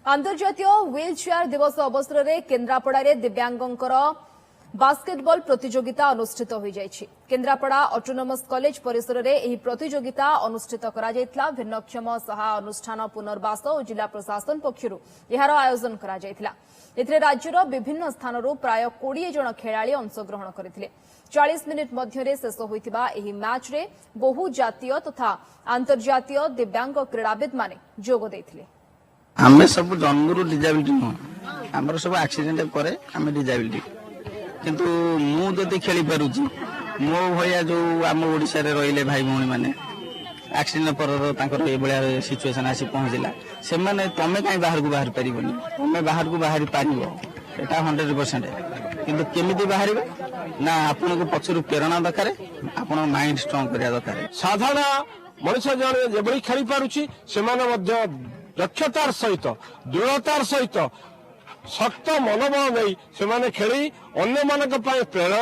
अंतर्जातीय wheel chair दिवस अवसर में केन्द्रापड़ा दिव्यांगंकर बास्केटबॉल प्रतियोगिता अनुष्ठित हो जाइछि। केन्द्रापड़ा ऑटोनोमस कॉलेज परिसर में यह प्रतियोगिता अनुष्ठित करा जायतिला। भिन्नक्षम सहा अनुष्ठान पुनर्वास और जिला प्रशासन पक्षरु यार आयोजन करा जायतिला। एथिरे राज्यर विभिन्न स्थानरू प्राय 20 जन खेलाड़ी अंशग्रहण करथिले। 40 मिनिट मध्यरे शेष होइतिबा एही मैच रे बहु जातीय तथा अंतर्जातीय दिव्यांग क्रीड़ाविद माने जोग दैथिले। आमे सब जन्मरू डिजाबिलिटी न हमर सब एक्सीडेंट करे आमे डिजाबिलिटी किंतु मु जदि खेली पारुची मो भया जो आम ओडिसा रे रहिले भाई भौणी माने एक्सीडेंट पर तांकर ए बळिया सिचुएशन आसी पहुंचला से माने तमे काई बाहर को बाहर परिबनी तमे बाहर को बाहर पारिबो एटा 100% किंतु केमिति बाहरिबो ना आपन को पछरु प्रेरणा दरकार आपन माइंड स्ट्रांग करिया दरकार। साधारण मनुष्य जने जेबळी खेली पारुची से माने मध्य दक्षतार सहित दृढ़तार सहित शक्त मनोबल नहीं से खेली अन्य मान प्रेरणा